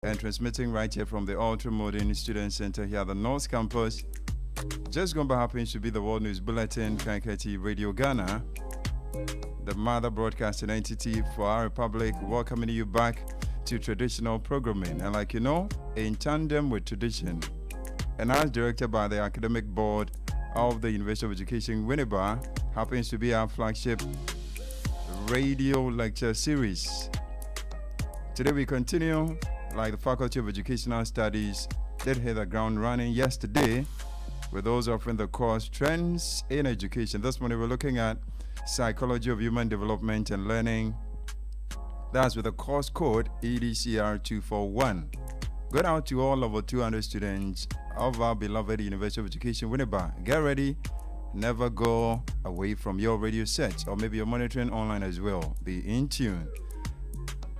and transmitting right here from the Ultra Modern Student Center here at the North Campus. Just going by happens to be the World News Bulletin, Kankati Radio Ghana, the mother broadcasting entity for our republic, welcoming you back to traditional programming. And like you know, in tandem with tradition, and as directed by the Academic Board of the University of Education, WINNEBA, happens to be our flagship radio lecture series. Today we continue, like the Faculty of Educational Studies did hit the ground running yesterday with those offering the course Trends in Education. This morning we're looking at Psychology of Human Development and Learning. That's with the course code EDCR 241. Good out to all over 200 students of our beloved University of Education, WINNEBA. Get ready. Never go away from your radio set, or maybe you're monitoring online as well. Be in tune.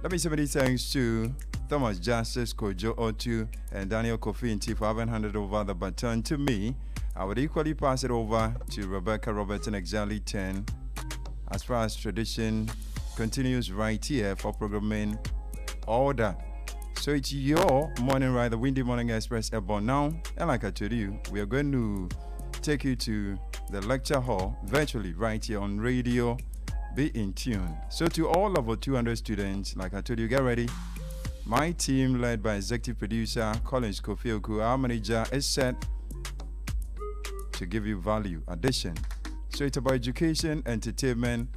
Let me say many thanks to Thomas Justice, Kojo Otu, and Daniel Kofi Nti for having handed over the baton to me. I would equally pass it over to Rebecca Robertson, exactly 10. As far as tradition continues right here for programming order. So it's your morning ride, the Windy Morning Express airborne now. And like I told you, we are going to take you to the lecture hall virtually right here on radio. Be in tune. So to all of our 200 students, like I told you, get ready. My team, led by executive producer Collins Kofioku, our manager, is set to give you value addition. So it's about education, entertainment,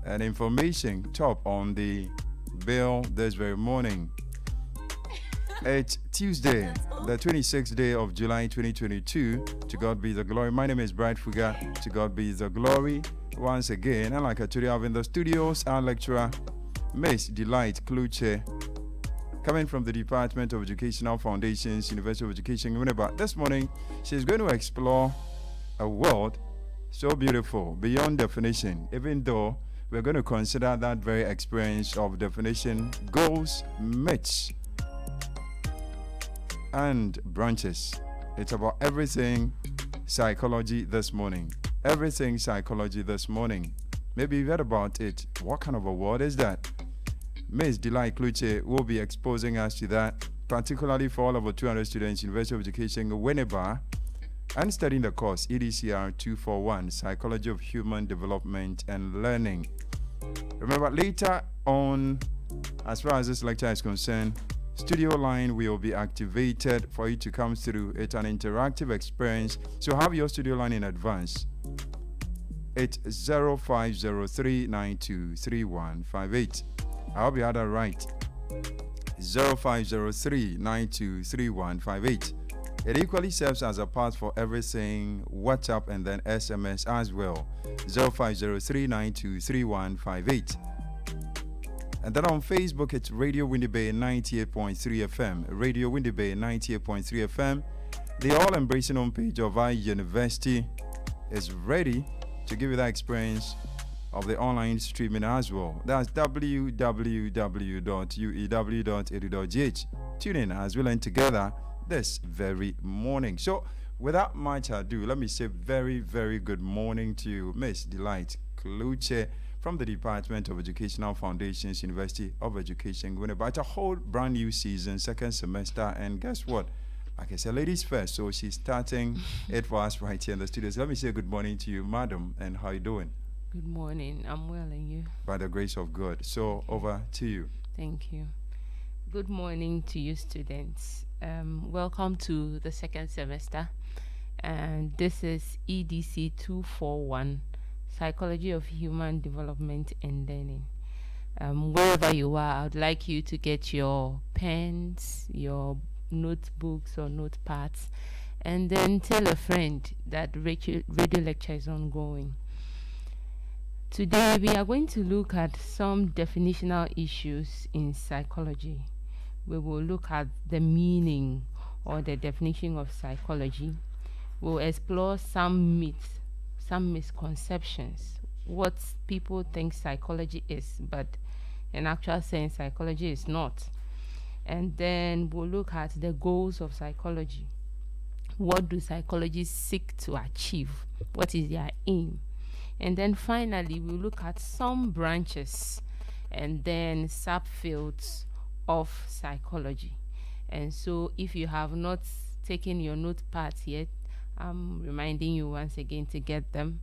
and information top on the bill this very morning. It's Tuesday, the 26th day of July 2022. To God be the glory. My name is Bright Fuga. To God be the glory once again. And like I told you, I have in the studios our lecturer, Miss Delight KLUTSEY, coming from the Department of Educational Foundations, University of Education, WINNEBA. This morning, she's going to explore a world so beautiful, beyond definition, even though we're going to consider that very experience of definition, goals, myths, and branches. It's about everything psychology this morning. Everything psychology this morning. Maybe you've heard about it. What kind of a word is that? Ms. Delight KLUTSEY will be exposing us to that, particularly for all of our 200 students, University of Education, WINNEBA, and studying the course EDCR 241, Psychology of Human Development and Learning. Remember, later on, as far as this lecture is concerned, studio line will be activated for you to come through. It's an interactive experience, so have your studio line in advance. It's 0503923158. I hope you had that right. 0503923158. It equally serves as a pass for everything WhatsApp and then SMS as well. 0503923158. And then on Facebook, it's Radio WINNEBA 98.3 FM. Radio WINNEBA 98.3 FM. The all-embracing homepage of our university is ready to give you that experience of the online streaming as well. That's www.uew.edu.gh. Tune in as we learn together this very morning. So, without much ado, let me say very, very good morning to you, Miss Delight KLUTSEY, from the Department of Educational Foundations, University of Education, WINNEBA. It's a whole brand new season, second semester, and guess what? Like I said, ladies first, so she's starting it for us right here in the studio. So let me say good morning to you, madam, and how you doing? Good morning. I'm well, and you? By the grace of God. So over to you. Thank you. Good morning to you, students. Welcome to the second semester, and this is EDC 241, Psychology of Human Development and Learning. Wherever you are, I'd like you to get your pens, your notebooks or notepads, and then tell a friend that radio lecture is ongoing. Today, we are going to look at some definitional issues in psychology. We will look at the meaning or the definition of psychology. We'll explore some myths, some misconceptions, what people think psychology is, but in actual sense, psychology is not. And then we'll look at the goals of psychology. What do psychologists seek to achieve? What is their aim? And then finally, we'll look at some branches and then subfields of psychology. And so if you have not taken your notepads yet, I'm reminding you once again to get them.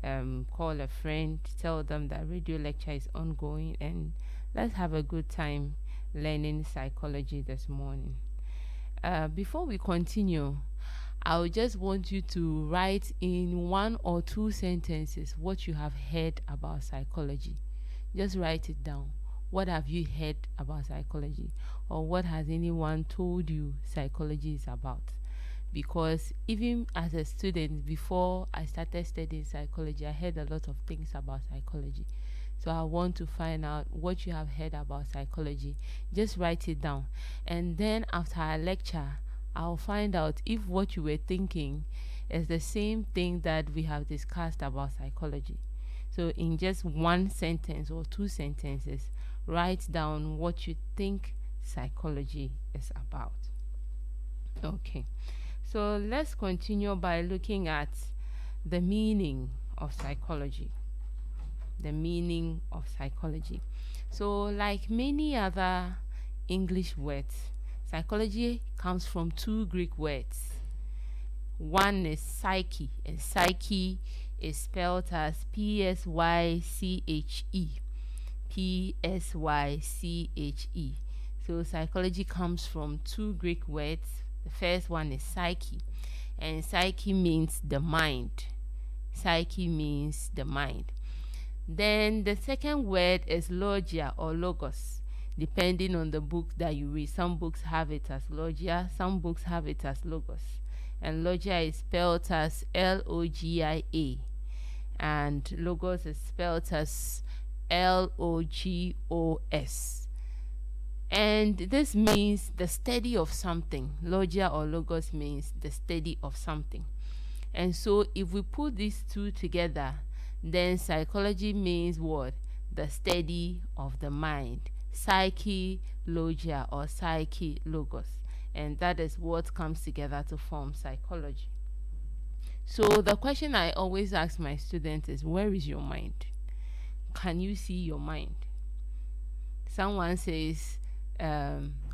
Call a friend, tell them that radio lecture is ongoing, and let's have a good time learning psychology this morning. Before we continue, I would just want you to write in 1 or 2 sentences what you have heard about psychology. Just write it down. What have you heard about psychology? Or what has anyone told you psychology is about? Because even as a student, before I started studying psychology, I heard a lot of things about psychology. So I want to find out what you have heard about psychology. Just write it down. And then after our lecture, I'll find out if what you were thinking is the same thing that we have discussed about psychology. So in just 1 sentence or 2 sentences, write down what you think psychology is about. Okay. So let's continue by looking at the meaning of psychology. The meaning of psychology. So like many other English words, psychology comes from 2 Greek words. One is psyche, and psyche is spelled as P-S-Y-C-H-E. P-S-Y-C-H-E. So psychology comes from 2 Greek words. The first one is psyche, and psyche means the mind. Psyche means the mind. Then the second word is logia or logos, depending on the book that you read. Some books have it as logia, some books have it as logos. And logia is spelled as L-O-G-I-A, and logos is spelled as L-O-G-O-S. And this means the study of something. Logia or logos means the study of something. And so if we put these 2 together, then psychology means what? The study of the mind. Psyche, logia, or psyche, logos. And that is what comes together to form psychology. So the question I always ask my students is, where is your mind? Can you see your mind? Someone says,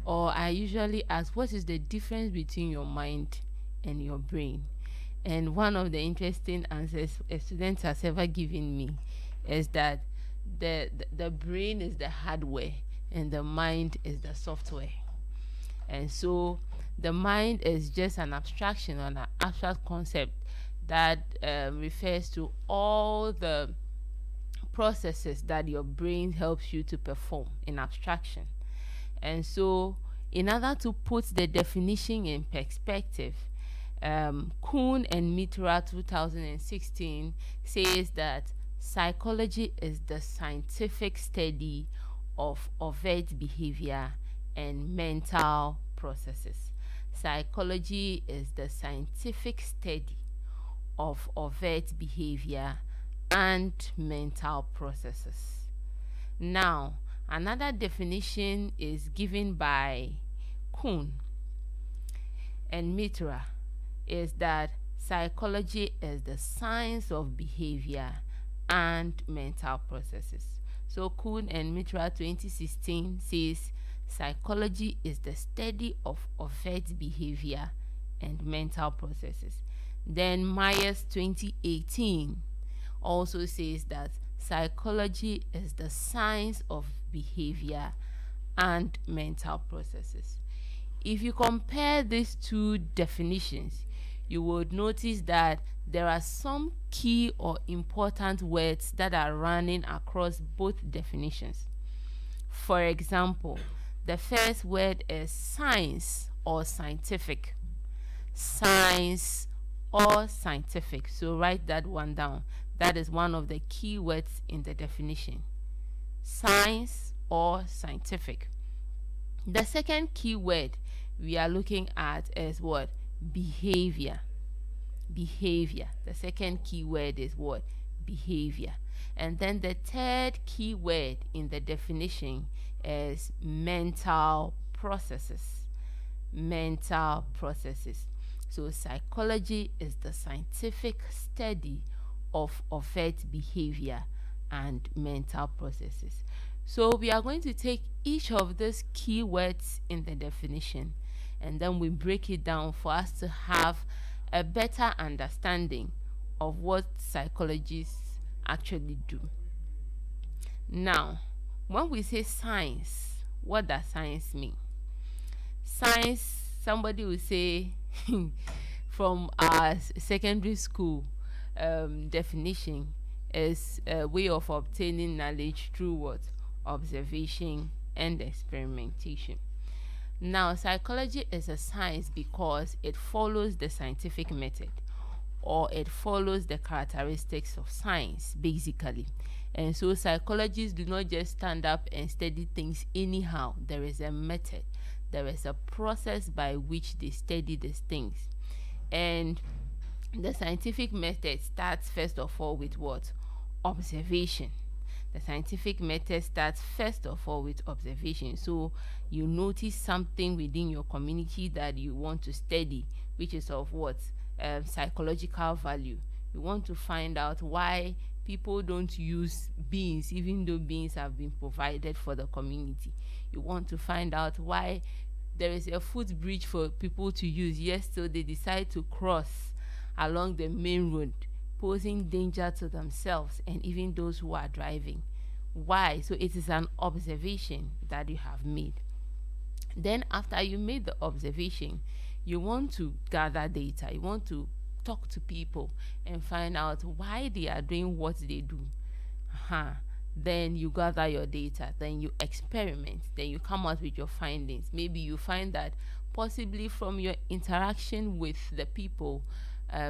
or I usually ask, what is the difference between your mind and your brain? And one of the interesting answers a student has ever given me is that the brain is the hardware and the mind is the software. And so the mind is just an abstraction or an abstract concept that refers to all the processes that your brain helps you to perform in abstraction. And so in order to put the definition in perspective, Kuhn and Mitra 2016 says that psychology is the scientific study of overt behavior and mental processes. Psychology is the scientific study of overt behavior and mental processes. Now, another definition is given by Kuhn and Mitra, is that psychology is the science of behavior and mental processes. So Kuhn and Mitra 2016 says psychology is the study of overt behavior and mental processes. Then Myers 2018 also says that psychology is the science of behavior and mental processes. If you compare these 2 definitions, you would notice that there are some key or important words that are running across both definitions. For example, the first word is science or scientific. Science or scientific. So write that one down. That is one of the key words in the definition. Science or scientific. The second key word we are looking at is what? Behavior. Behavior. The second key word is what? Behavior. And then the third key word in the definition is mental processes. Mental processes. So psychology is the scientific study of overt behavior and mental processes. So we are going to take each of these keywords in the definition, and then we break it down for us to have a better understanding of what psychologists actually do. Now, when we say science, what does science mean? Science, somebody will say, from our secondary school definition, is a way of obtaining knowledge through what? Observation and experimentation. Now, psychology is a science because it follows the scientific method, or it follows the characteristics of science, basically. And so psychologists do not just stand up and study things anyhow. There is a method, there is a process by which they study these things. And the scientific method starts first of all with what? Observation. The scientific method starts first of all with observation. So you notice something within your community that you want to study, which is of what? Psychological value. You want to find out why people don't use beans even though beans have been provided for the community. You want to find out why there is a footbridge for people to use, yet still they decide to cross along the main road, posing danger to themselves and even those who are driving. Why? So it is an observation that you have made. Then after you made the observation, you want to gather data. You want to talk to people and find out why they are doing what they do. Then you gather your data, then you experiment, then you come out with your findings. Maybe you find that possibly from your interaction with the people,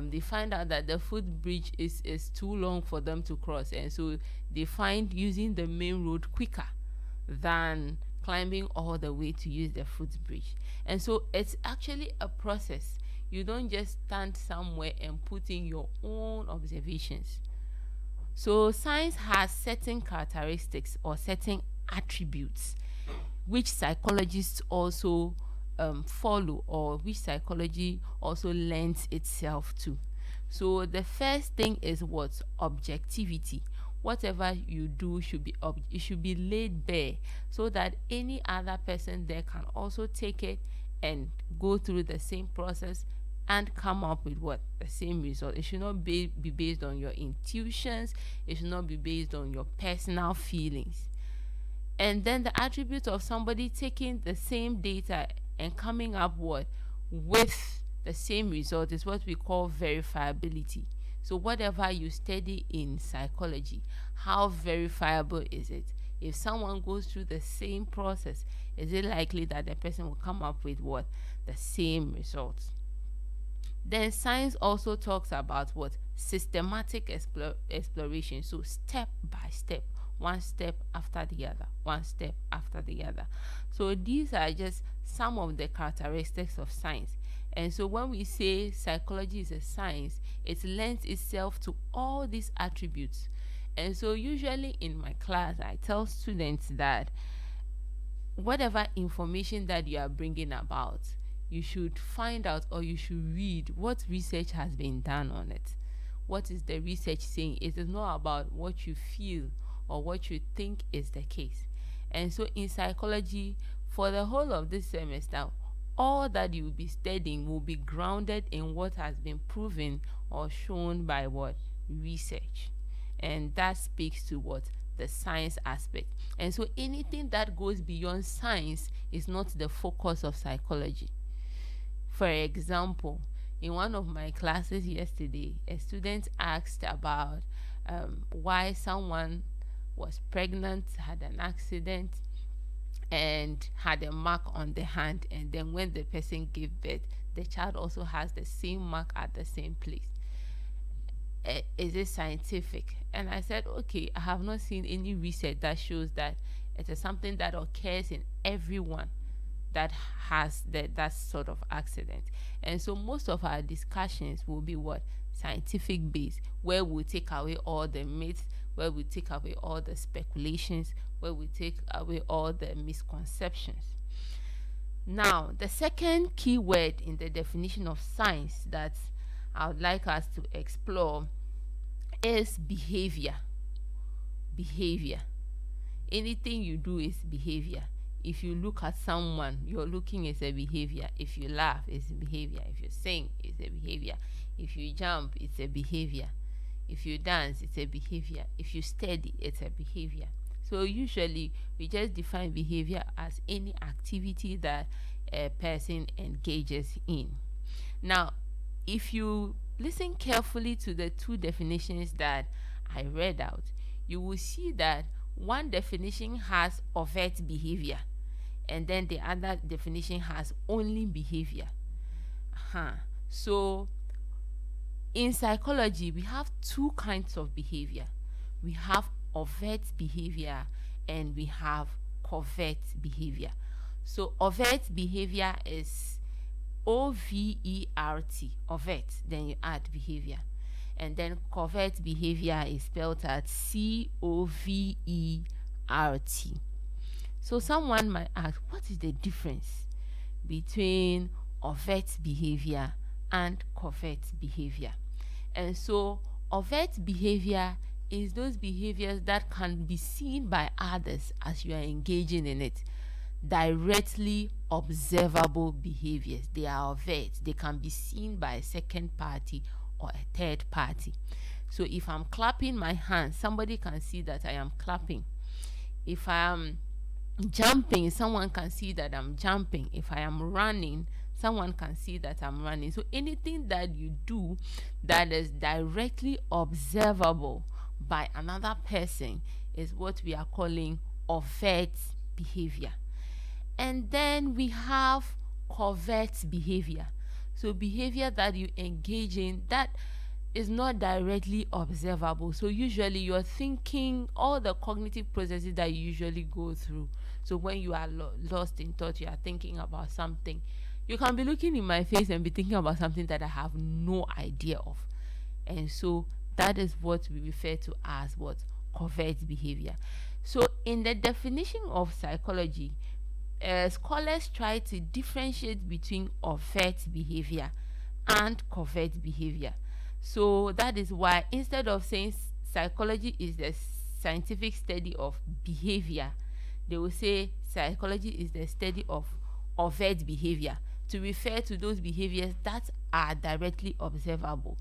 they find out that the footbridge is too long for them to cross, and so they find using the main road quicker than climbing all the way to use the footbridge. And so it's actually a process. You don't just stand somewhere and put in your own observations. So science has certain characteristics or certain attributes which psychologists also follow, or which psychology also lends itself to. So the first thing is what? Objectivity. Whatever you do should be it should be laid bare, so that any other person there can also take it and go through the same process and come up with what? The same result. It should not be based on your intuitions. It should not be based on your personal feelings. And then the attribute of somebody taking the same data and coming up what? With the same result is what we call verifiability. So whatever you study in psychology, how verifiable is it? If someone goes through the same process, is it likely that the person will come up with what? The same results. Then science also talks about what? Systematic exploration. So step by step, one step after the other, one step after the other. So these are just some of the characteristics of science. And so when we say psychology is a science, it lends itself to all these attributes. And so usually in my class, I tell students that whatever information that you are bringing about, you should find out, or you should read what research has been done on it. What is the research saying? It is not about what you feel or what you think is the case. And so in psychology, for the whole of this semester, all that you will be studying will be grounded in what has been proven or shown by what? Research. And that speaks to what? The science aspect. And so anything that goes beyond science is not the focus of psychology. For example, in one of my classes yesterday, a student asked about why someone was pregnant, had an accident, and had a mark on the hand, and then when the person gave birth, the child also has the same mark at the same place. Is it scientific? And I said, okay, I have not seen any research that shows that it is something that occurs in everyone that has that sort of accident. And so most of our discussions will be what? Scientific based, where we take away all the myths, where we take away all the speculations, where we take away all the misconceptions. Now, the second key word in the definition of science that I would like us to explore is behavior. Behavior. Anything you do is behavior. If you look at someone, you're looking is a behavior. If you laugh, it's a behavior. If you sing, it's a behavior. If you jump, it's a behavior. If you dance, it's a behavior. If you study, it's a behavior. So usually we just define behavior as any activity that a person engages in. Now, if you listen carefully to the two definitions that I read out, you will see that one definition has overt behavior, and then the other definition has only behavior. So in psychology, we have two kinds of behavior. We have overt behavior and we have covert behavior. So overt behavior is OVERT, overt, then you add behavior. And then covert behavior is spelled as COVERT. So someone might ask, what is the difference between overt behavior and covert behavior? And so overt behavior is those behaviors that can be seen by others as you are engaging in it. Directly observable behaviors. They are overt. They can be seen by a second party or a third party. So if I'm clapping my hands, somebody can see that I am clapping. If I am jumping, someone can see that I'm jumping. If I am running, someone can see that I'm running. So anything that you do that is directly observable by another person is what we are calling overt behavior. And then we have covert behavior. So behavior that you engage in that is not directly observable. So usually you're thinking all the cognitive processes that you usually go through. So when you are lost in thought, you are thinking about something. You can be looking in my face and be thinking about something that I have no idea of. And so that is what we refer to as what? Covert behavior. So in the definition of psychology, scholars try to differentiate between overt behavior and covert behavior. So that is why instead of saying psychology is the scientific study of behavior, they will say psychology is the study of overt behavior, to refer to those behaviors that are directly observable.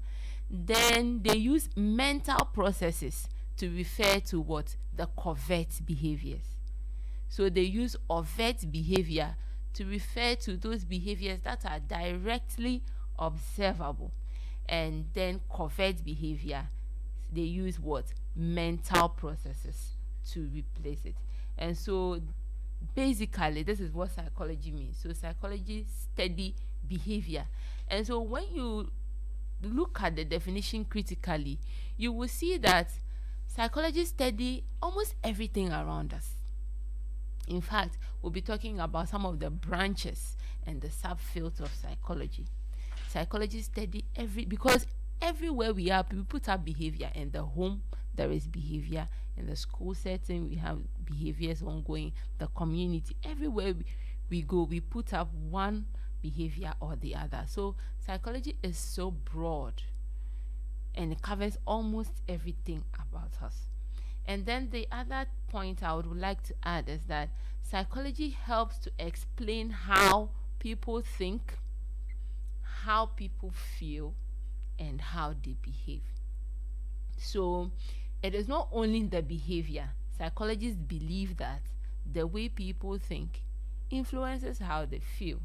Then they use mental processes to refer to what? The covert behaviors. So they use overt behavior to refer to those behaviors that are directly observable. And then covert behavior, they use what? Mental processes to replace it. And so basically this is what psychology means. So psychology study behavior. And so when you look at the definition critically, you will see that psychology study almost everything around us. In fact, we'll be talking about some of the branches and the subfields of psychology. Psychology study because everywhere we are, we put up behavior. In the home, there is behavior. In the school setting, we have behaviors ongoing. The community, everywhere we go, we put up one behavior or the other. So psychology is so broad and it covers almost everything about us. And then the other point I would like to add is that psychology helps to explain how people think, how people feel, and how they behave. So it is not only the behavior. Psychologists believe that the way people think influences how they feel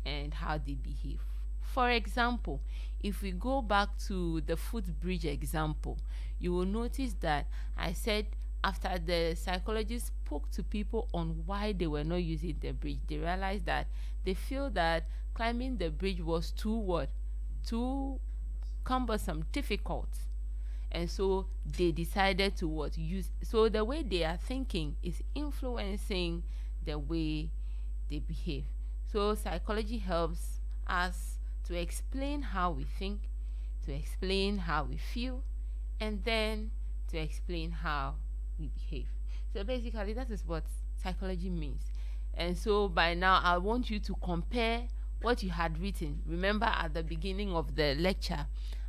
and how they behave. For example, if we go back to the footbridge example, you will notice that I said after the psychologists spoke to people on why they were not using the bridge, they realized that they feel that climbing the bridge was too cumbersome, difficult. And so they decided to use. So the way they are thinking is influencing the way they behave. So psychology helps us to explain how we think, to explain how we feel, and then to explain how we behave. So basically that is what psychology means. And so by now I want you to compare what you had written. Remember at the beginning of the lecture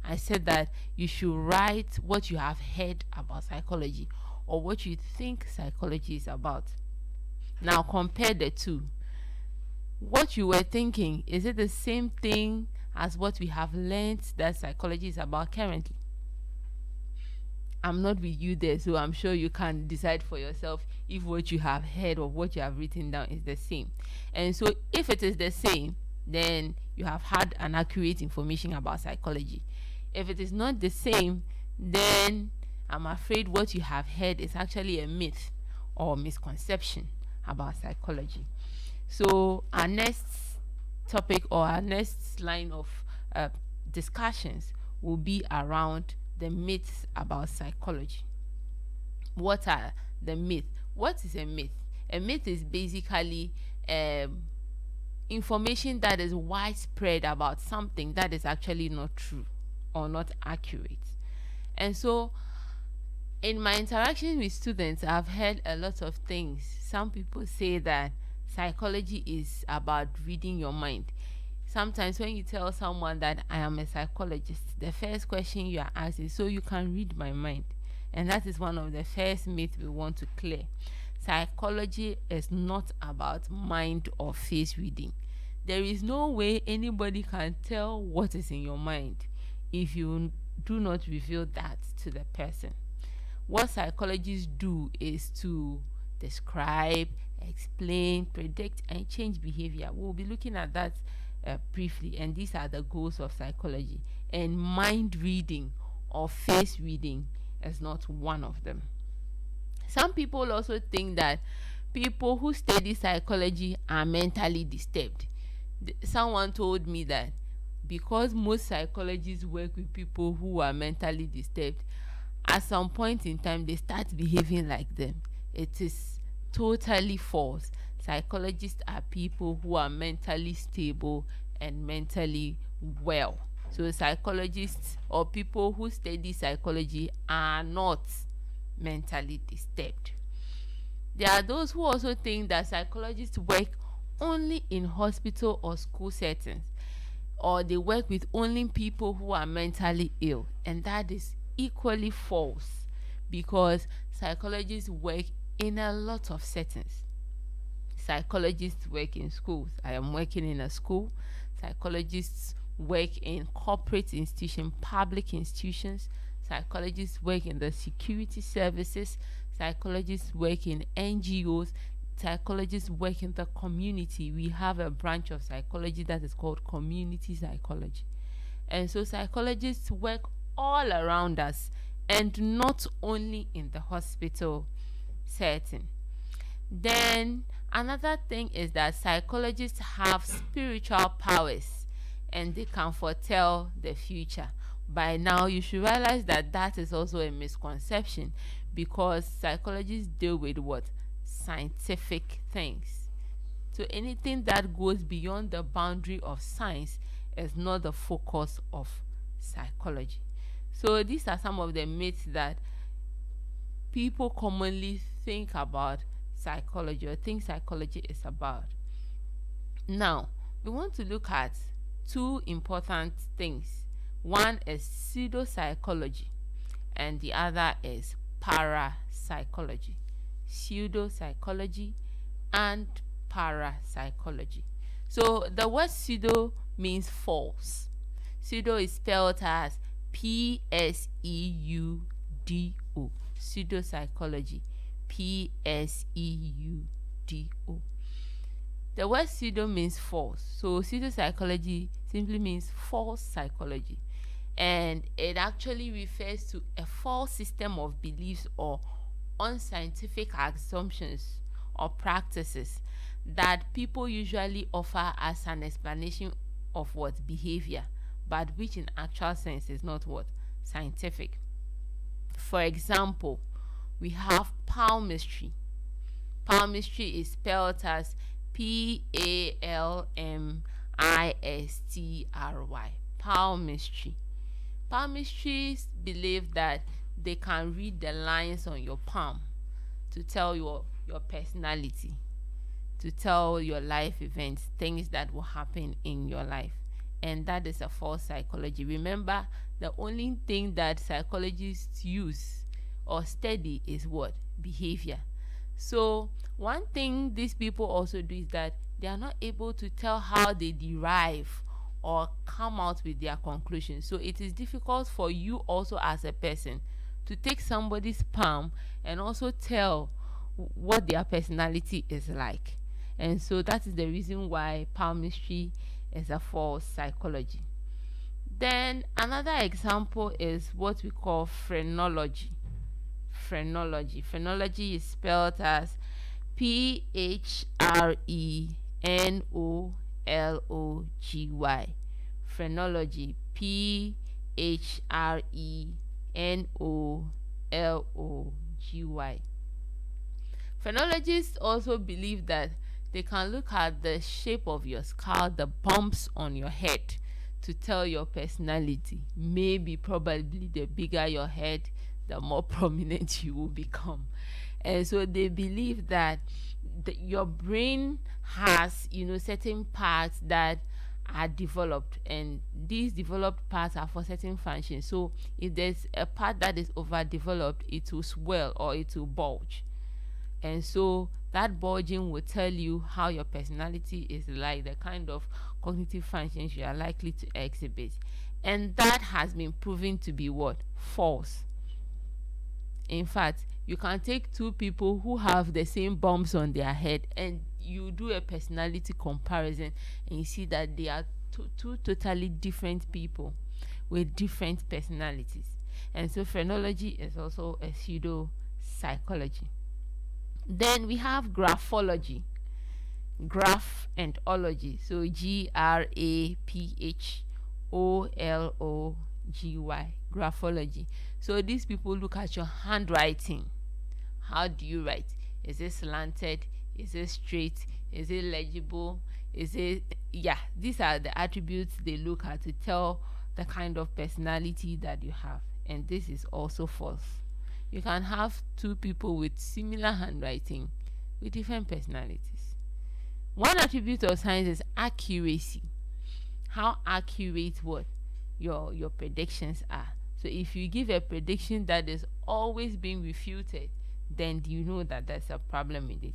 I said that you should write what you have heard about psychology. or what you think psychology is about. Now compare the two. What you were thinking, is it the same thing as what we have learned that psychology is about currently? I'm not with you there, so I'm sure you can decide for yourself if what you have heard or what you have written down is the same. And so if it is the same, then you have had an accurate information about psychology. If it is not the same, then I'm afraid what you have heard is actually a myth or misconception about psychology. So our next topic or our next line of discussions will be around the myths about psychology. What are the myths? What is a myth? A myth is basically information that is widespread about something that is actually not true or not accurate. And so in my interaction with students, I've heard a lot of things. Some people say that psychology is about reading your mind. Sometimes when you tell someone that I am a psychologist, the first question you are asked is, so you can read my mind? And that is one of the first myths we want to clear. Psychology is not about mind or face reading. There is no way anybody can tell what is in your mind if you do not reveal that to the person. What psychologists do is to describe, explain, predict, and change behavior. We'll be looking at that briefly, and these are the goals of psychology. And mind reading or face reading is not one of them. Some people also think that people who study psychology are mentally disturbed. Someone told me that because most psychologists work with people who are mentally disturbed, at some point in time they start behaving like them. It is totally false. Psychologists are people who are mentally stable and mentally well. So psychologists or people who study psychology are not mentally disturbed. There are those who also think that psychologists work only in hospital or school settings, or they work with only people who are mentally ill, and that is equally false, because psychologists work in a lot of settings. Psychologists work in schools. I am working in a school. Psychologists work in corporate institutions, public institutions. Psychologists work in the security services. Psychologists work in NGOs. Psychologists work in the community. We have a branch of psychology that is called community psychology. And so psychologists work all around us, and not only in the hospital setting. Then another thing is that psychologists have spiritual powers and they can foretell the future. By now you should realize that that is also a misconception, because psychologists deal with what? Scientific things. So anything that goes beyond the boundary of science is not the focus of psychology. So these are some of the myths that people commonly think about psychology or think psychology is about. Now, we want to look at two important things. One is pseudo-psychology and the other is parapsychology. Pseudo-psychology and parapsychology. So the word pseudo means false. Pseudo is spelled as P-S-E-U-D-O. Pseudo-psychology. P-S-E-U-D-O. The word pseudo means false. So pseudo-psychology simply means false psychology. And it actually refers to a false system of beliefs or unscientific assumptions or practices that people usually offer as an explanation of what behavior, but which in actual sense is not what? Scientific. For example, we have palmistry. Palmistry is spelled as P-A-L-M-I-S-T-R-Y. Palmistry. Palmistrists believe that they can read the lines on your palm to tell your personality, to tell your life events, things that will happen in your life. And that is a false psychology. Remember, the only thing that psychologists use or study is what? Behavior. So one thing these people also do is that they are not able to tell how they derive or come out with their conclusions. So it is difficult for you also as a person to take somebody's palm and also tell what their personality is like. And so that is the reason why palmistry is a false psychology. Then another example is what we call phrenology. Phrenology is spelled as Phrenology. Phrenology. Phrenology. Phrenologists also believe that they can look at the shape of your skull, the bumps on your head, to tell your personality. Maybe, probably, the bigger your head, the more prominent you will become. And so they believe that your brain has, certain parts that are developed, and these developed parts are for certain functions. So if there's a part that is overdeveloped, it will swell or it will bulge. And so that bulging will tell you how your personality is like, the kind of cognitive functions you are likely to exhibit. And that has been proven to be what? False. In fact, you can take two people who have the same bumps on their head and you do a personality comparison, and you see that they are two totally different people with different personalities. And so phrenology is also a pseudo-psychology. Then we have graphology. Graph and ology. So graphology. Graphology. So these people look at your handwriting. How do you write? Is it slanted? Is it straight? Is it legible? Is it, these are the attributes they look at to tell the kind of personality that you have. And this is also false. You can have two people with similar handwriting with different personalities. One attribute of science is accuracy. How accurate what your predictions are. So if you give a prediction that is always being refuted, then you know that there's a problem with it.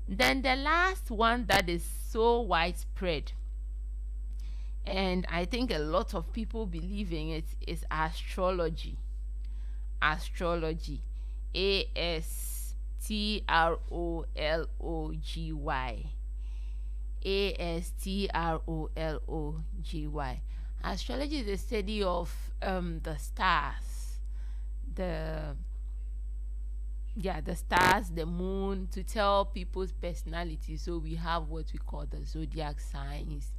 Then the last one that is so widespread, and I think a lot of people believe in it, is astrology. Astrology. Astrology. Astrology. Astrology is the study of the stars, the stars, the moon, to tell people's personality. So we have what we call the zodiac signs.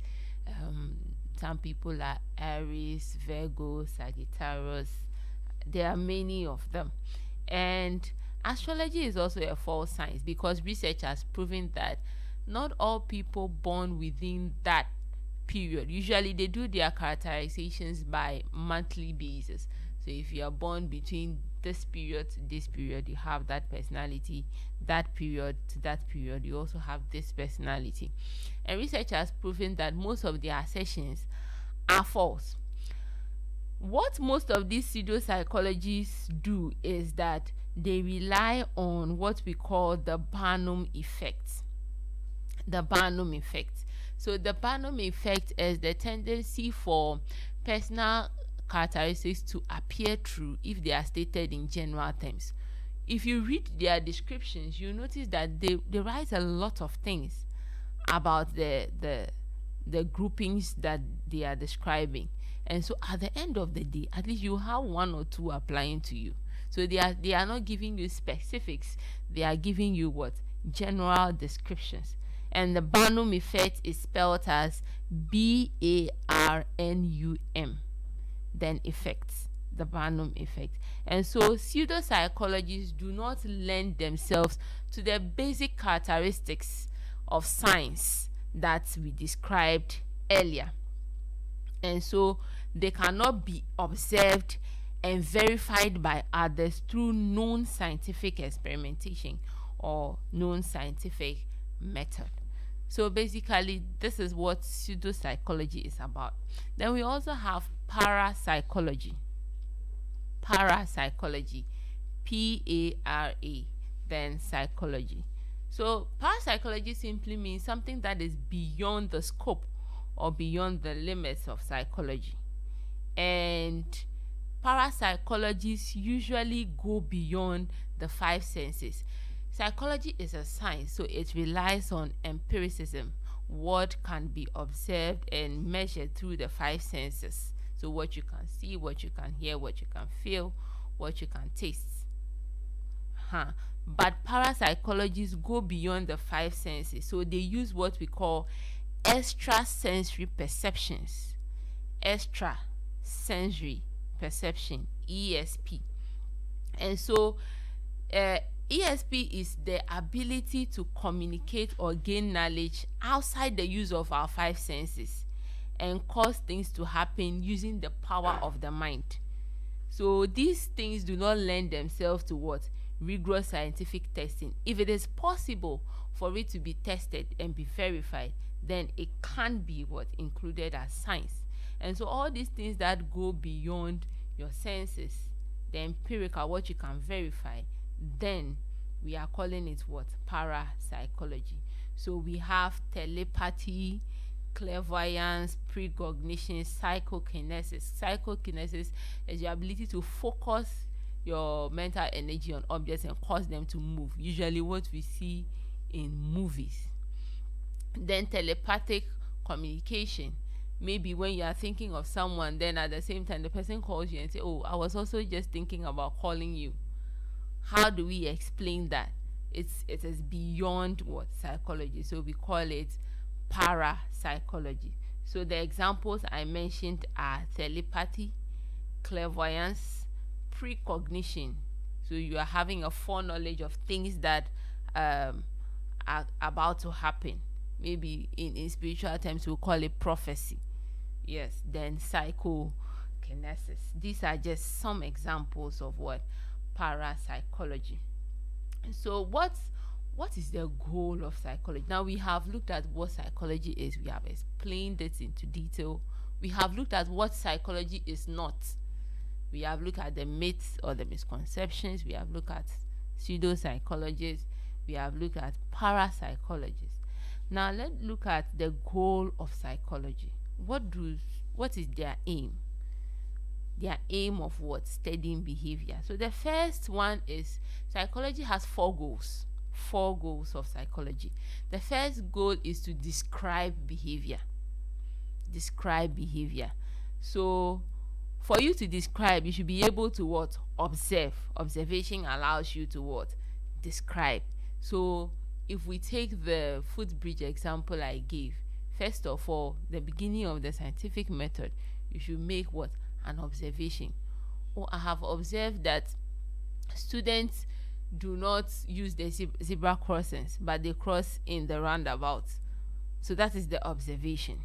Some people are Aries, Virgo, Sagittarius. There are many of them. And astrology is also a false science, because research has proven that not all people born within that period, usually they do their characterizations by monthly basis. So if you are born between this period to this period, you have that personality. That period to that period, you also have this personality. And research has proven that most of their assertions are false. What most of these pseudo-psychologists do is that they rely on what we call the Barnum effect. The Barnum effect. So the Barnum effect is the tendency for personal characteristics to appear true if they are stated in general terms. If you read their descriptions, you notice that they write a lot of things about the groupings that they are describing. And so at the end of the day, at least you have one or two applying to you. So they are not giving you specifics. They are giving you what? General descriptions. And the Barnum effect is spelled as BARNUM. Then effects. The Barnum effect. And so pseudo-psychologists do not lend themselves to the basic characteristics of science that we described earlier. And so they cannot be observed and verified by others through known scientific experimentation or known scientific method. So basically, this is what pseudo-psychology is about. Then we also have parapsychology. Parapsychology. P-A-R-A, then psychology. So parapsychology simply means something that is beyond the scope or beyond the limits of psychology. And parapsychologists usually go beyond the five senses. Psychology is a science, so it relies on empiricism, what can be observed and measured through the five senses. So what you can see, what you can hear, what you can feel, what you can taste. But parapsychologists go beyond the five senses, so they use what we call extrasensory perceptions. Extrasensory perception, ESP. And so ESP is the ability to communicate or gain knowledge outside the use of our five senses and cause things to happen using the power of the mind. So these things do not lend themselves to what? Rigorous scientific testing. If it is possible for it to be tested and be verified, then it can be what? Included as science. And so all these things that go beyond your senses, the empirical, what you can verify, then we are calling it what? Parapsychology. So we have telepathy, clairvoyance, precognition, psychokinesis. Psychokinesis is your ability to focus your mental energy on objects and cause them to move, usually what we see in movies. Then telepathic communication, maybe when you are thinking of someone, then at the same time the person calls you and say, oh, I was also just thinking about calling you. How do we explain that? It is beyond what? Psychology. So we call it parapsychology. So the examples I mentioned are telepathy, clairvoyance, precognition. So you are having a foreknowledge of things that are about to happen. Maybe in spiritual terms we'll call it prophecy. Yes. Then psychokinesis. These are just some examples of what? Parapsychology. So what is the goal of psychology? Now we have looked at what psychology is. We have explained it into detail. We have looked at what psychology is not. We have looked at the myths or the misconceptions. We have looked at pseudo-psychologists. We have looked at parapsychologists. Now let's look at the goal of psychology. What is their aim? Their aim of what? Studying behavior. So the first one is psychology has four goals. Four goals of psychology. The first goal is to describe behavior. Describe behavior. So for you to describe, you should be able to what? Observe. Observation allows you to what? Describe. So if we take the footbridge example I gave, first of all, the beginning of the scientific method, you should make what? An observation. Or I have observed that students do not use the zebra crossings, but they cross in the roundabout. So that is the observation.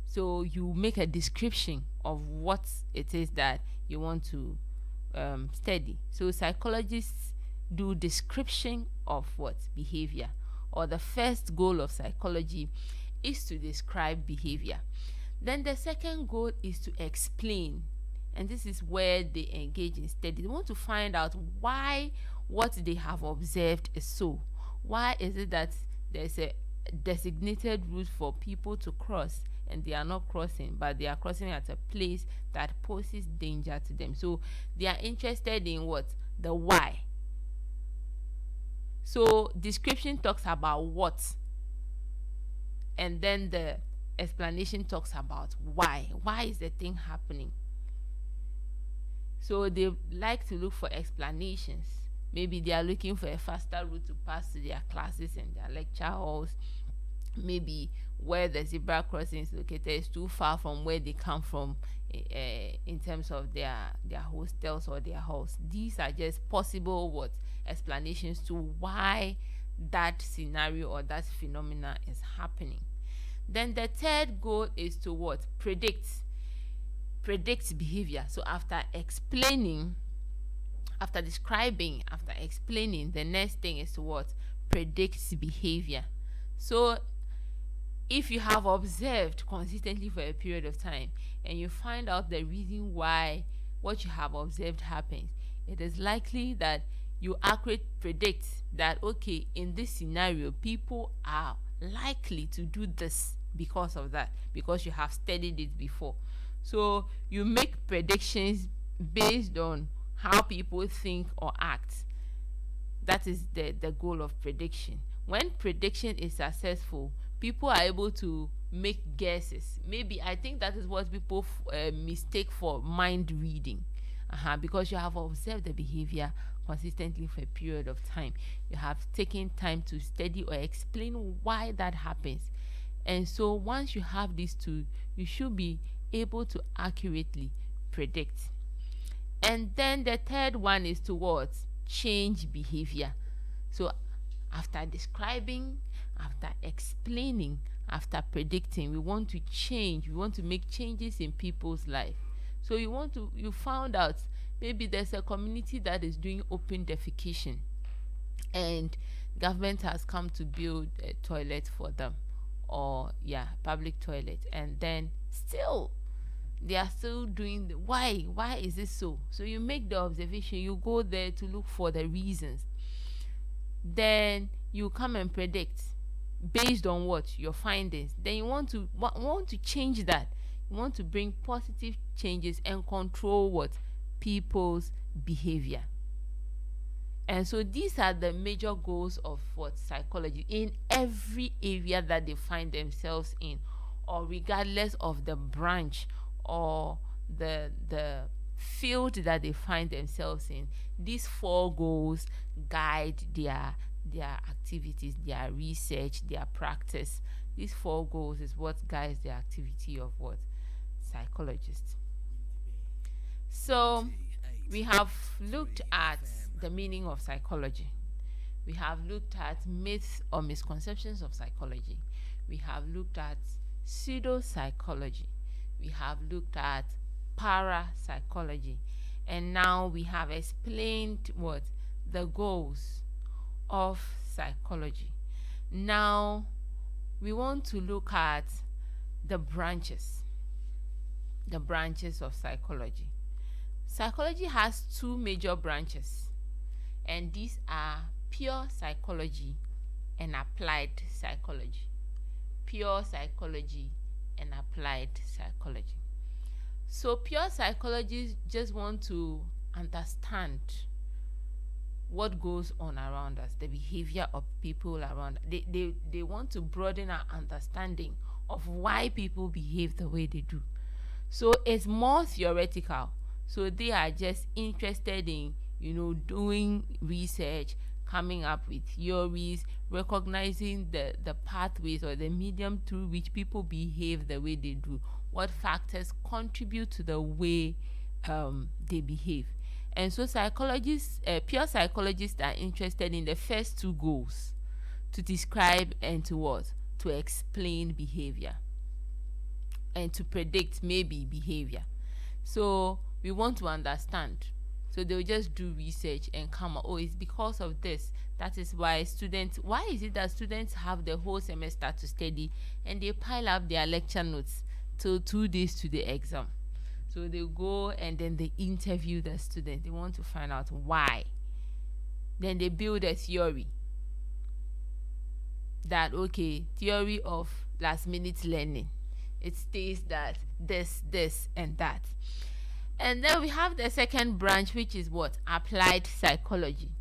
So you make a description of what it is that you want to study. So psychologists do description of what? Behavior. Or the first goal of psychology is to describe behavior. Then the second goal is to explain. And this is where they engage in study. They want to find out why what they have observed is so. Why is it that there's a designated route for people to cross and they are not crossing, but they are crossing at a place that poses danger to them? So they are interested in what? The why. So description talks about what, and then the explanation talks about why. Why is the thing happening? So they like to look for explanations. Maybe they are looking for a faster route to pass to their classes and their lecture halls. Maybe where the zebra crossing is located is too far from where they come from in terms of their hostels or their halls. These are just possible what? Explanations to why that scenario or that phenomena is happening. Then the third goal is to what? Predict behavior. So after explaining, after describing, after explaining, the next thing is to what? Predict behavior. So if you have observed consistently for a period of time and you find out the reason why what you have observed happens, it is likely that you accurately predict that, okay, in this scenario people are likely to do this because of that, because you have studied it before. So you make predictions based on how people think or act. That is the goal of prediction. When prediction is successful, people are able to make guesses. Maybe I think that is what people mistake for mind reading. Because you have observed the behavior consistently for a period of time. You have taken time to study or explain why that happens. And so once you have these two, you should be able to accurately predict. And then the third one is to what? Change behavior. So after describing, after explaining, after predicting, we want to change. We want to make changes in people's life. So you found out maybe there's a community that is doing open defecation, and government has come to build a toilet for them, or public toilet, and then still they are still doing why is this so? So you make the observation, you go there to look for the reasons, then you come and predict based on what your findings. Then you want to change that. You want to bring positive changes and control what? People's behavior. And so these are the major goals of what? Psychology, in every area that they find themselves in, or regardless of the branch or the field that they find themselves in. These 4 goals guide their activities, their research, their practice. These 4 goals is what guides the activity of what? Psychologists. So we have looked at the meaning of psychology. We have looked at myths or misconceptions of psychology. We have looked at pseudo-psychology. We have looked at parapsychology. And now we have explained what? The goals of psychology. Now we want to look at the branches of psychology. Psychology has 2 major branches, and these are pure psychology and applied psychology. Pure psychology and applied psychology. So pure psychologists just want to understand what goes on around us, the behavior of people around us. They want to broaden our understanding of why people behave the way they do. So it's more theoretical. So they are just interested in, doing research, coming up with theories, recognizing the pathways or the medium through which people behave the way they do, what factors contribute to the way they behave. And so pure psychologists are interested in the first 2 goals, to describe and to what? To explain behavior and to predict maybe behavior. So we want to understand. So they'll just do research and come up, it's because of this. That is why why is it that students have the whole semester to study and they pile up their lecture notes till 2 days to the exam? So they go and then they interview the student. They want to find out why. Then they build a theory that, theory of last minute learning. It states that this and that. And then we have the second branch, which is what? Applied psychology.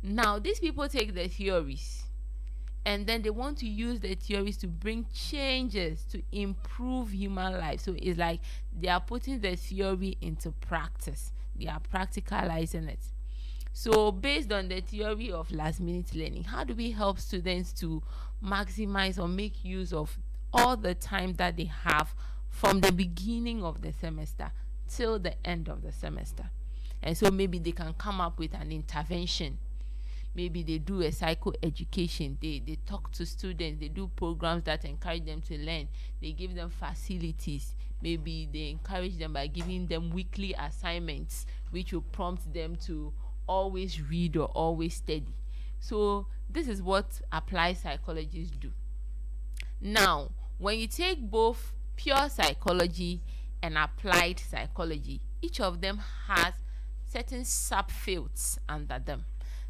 Now these people take the theories and then they want to use the theories to bring changes to improve human life. So it's like they are putting the theory into practice. They are practicalizing it. So based on the theory of last minute learning, how do we help students to maximize or make use of all the time that they have from the beginning of the semester till the end of the semester? And so maybe they can come up with an intervention. Maybe they do a psychoeducation. They talk to students. They do programs that encourage them to learn. They give them facilities. Maybe they encourage them by giving them weekly assignments, which will prompt them to always read or always study. So this is what applied psychologists do. Now, when you take both pure psychology and applied psychology, each of them has certain subfields under them.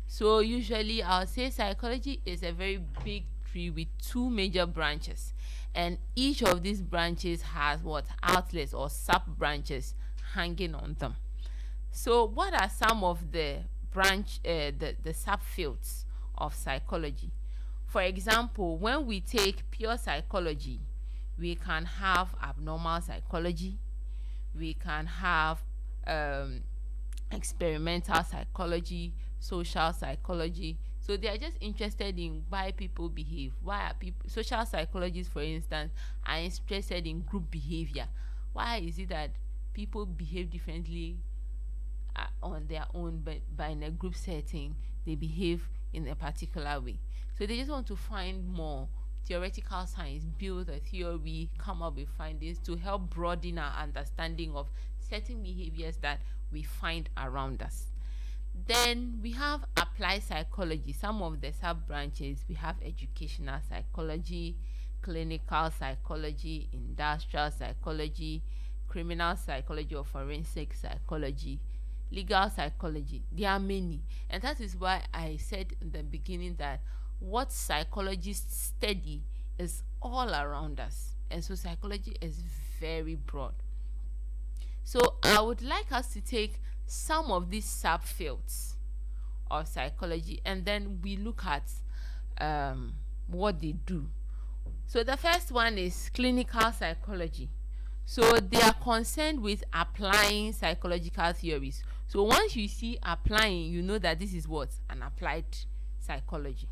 So usually I'll say psychology is a very big tree with two major branches, and each of these branches has what outlets or sub branches hanging on them. So what are some of the the subfields of psychology? For example, when we take pure psychology, we can have abnormal psychology, we can have um, experimental psychology, social psychology. So they are just interested in why people behave. Why are people, social psychologists for instance, are interested in group behavior. Why is it that people behave differently on their own, but in a group setting they behave in a particular way? So they just want to find more theoretical science, build a theory, come up with findings to help broaden our understanding of certain behaviors that we find around us. Then we have applied psychology. Some of the sub branches, we have educational psychology, clinical psychology, industrial psychology, criminal psychology or forensic psychology, legal psychology. There are many, and that is why I said in the beginning that what psychologists study is all around us, and so psychology is very broad. So I would like us to take some of these subfields of psychology and then we look at what they do. So the first one is clinical psychology. So they are concerned with applying psychological theories. So once you see applying, you know that this is what? An applied psychology.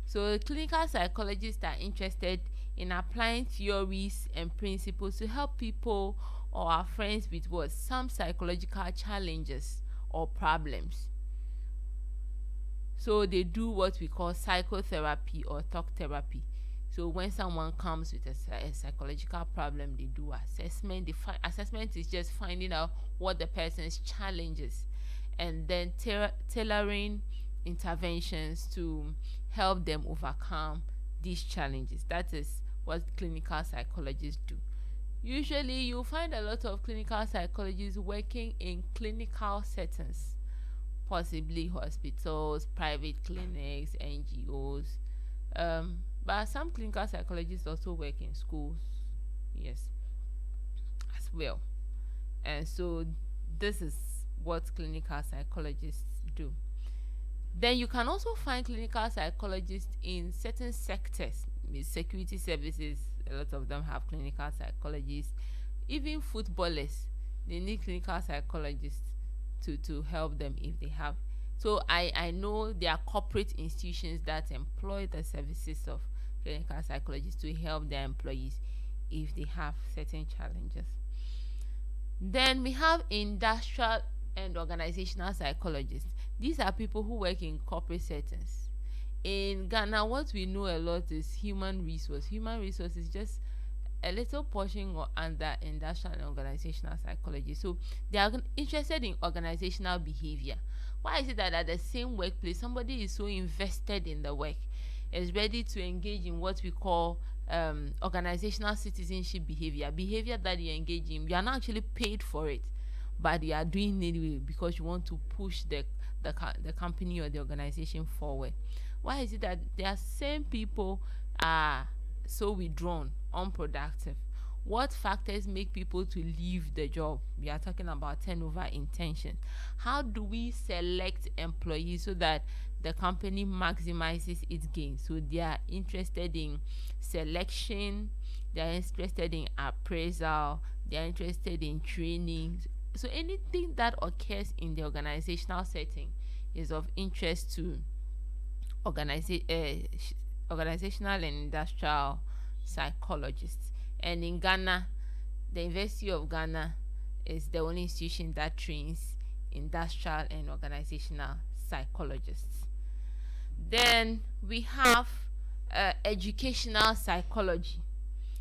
So clinical psychologists are interested in applying theories and principles to help people or our friends with what? Some psychological challenges or problems. So they do what we call psychotherapy or talk therapy. So when someone comes with a psychological problem, they do assessment. Assessment is just finding out what the person's challenges, and then tailoring interventions to help them overcome these challenges. That is what clinical psychologists do. Usually you'll find a lot of clinical psychologists working in clinical settings, possibly hospitals, private clinics, NGOs. But some clinical psychologists also work in schools, yes, as well. And so this is what clinical psychologists do. Then you can also find clinical psychologists in certain sectors. Security services, a lot of them have clinical psychologists. Even footballers, they need clinical psychologists to help them if they have. So I know there are corporate institutions that employ the services of clinical psychologists to help their employees if they have certain challenges. Then we have industrial and organizational psychologists. These are people who work in corporate settings. In Ghana, what we know a lot is human resource. Human resource is just a little portion under industrial and organizational psychology. So they are interested in organizational behavior. Why is it that at the same workplace somebody is so invested in the work, is ready to engage in what we call organizational citizenship behavior that you engage in? You are not actually paid for it, but you are doing it anyway because you want to push the company or the organization forward. Why is it that their same people are so withdrawn, unproductive? What factors make people to leave the job? We are talking about turnover intention. How do we select employees so that the company maximizes its gain? So they are interested in selection, they are interested in appraisal, they are interested in training. So anything that occurs in the organizational setting is of interest to organizational and industrial psychologists. And in Ghana, the University of Ghana is the only institution that trains industrial and organizational psychologists. Then we have educational psychology.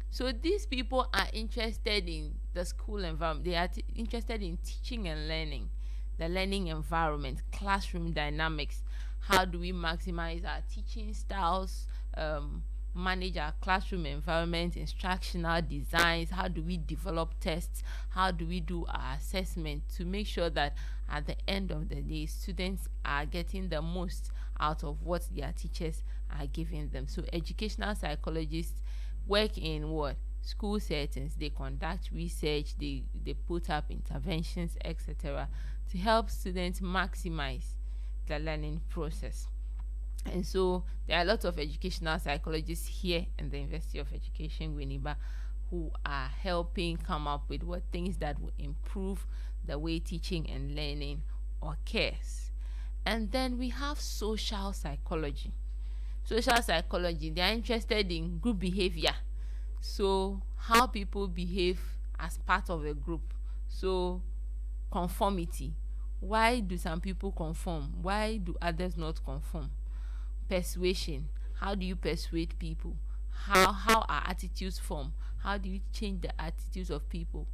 So these people are interested in the school environment. They are interested in teaching and learning, the learning environment, classroom dynamics. How do we maximize our teaching styles? manage our classroom environment, instructional designs, how do we develop tests, how do we do our assessment to make sure that at the end of the day students are getting the most out of what their teachers are giving them. So educational psychologists work in what? School settings. They conduct research, they put up interventions, etc., to help students maximize the learning process. And so there are a lot of educational psychologists here in the University of Education, WINNEBA, who are helping come up with what things that will improve the way teaching and learning occurs. And then we have social psychology. Social psychology, they are interested in group behavior. So how people behave as part of a group. So conformity. Why do some people conform? Why do others not conform? Persuasion. How do you persuade people? How are attitudes formed? How do you change the attitudes of people?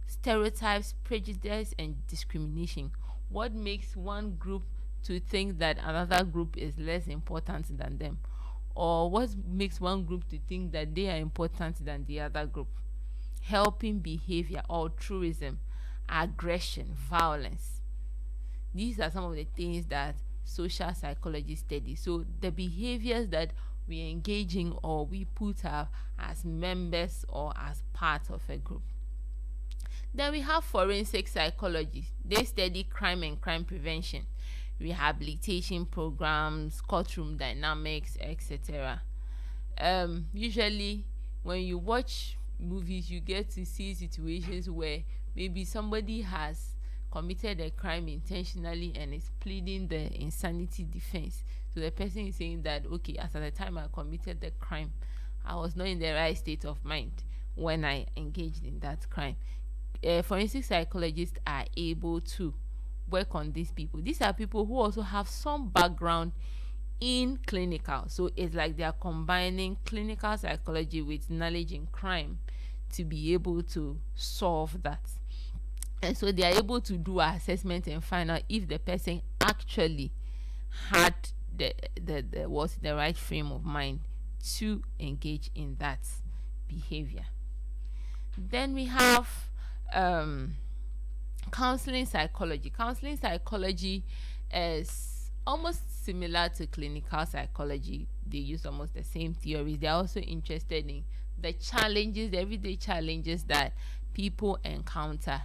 Stereotypes, prejudice, and discrimination. What makes one group to think that another group is less important than them? Or what makes one group to think that they are important than the other group? Helping behavior, altruism, aggression, violence. These are some of the things that social psychology study. So the behaviors that we engage in or we put up as members or as part of a group. Then we have forensic psychology. They study crime and crime prevention, rehabilitation programs, courtroom dynamics, etc. Usually when you watch movies, you get to see situations where maybe somebody has committed a crime intentionally and is pleading the insanity defense. So the person is saying that, okay, as at the time I committed the crime, I was not in the right state of mind when I engaged in that crime. Forensic psychologists are able to work on these people. These are people who also have some background in clinical. So it's like they are combining clinical psychology with knowledge in crime to be able to solve that. And so they are able to do an assessment and find out if the person actually had was the right frame of mind to engage in that behavior. Then we have counseling psychology. Counseling psychology is almost similar to clinical psychology. They use almost the same theories. They are also interested in the challenges, the everyday challenges that people encounter.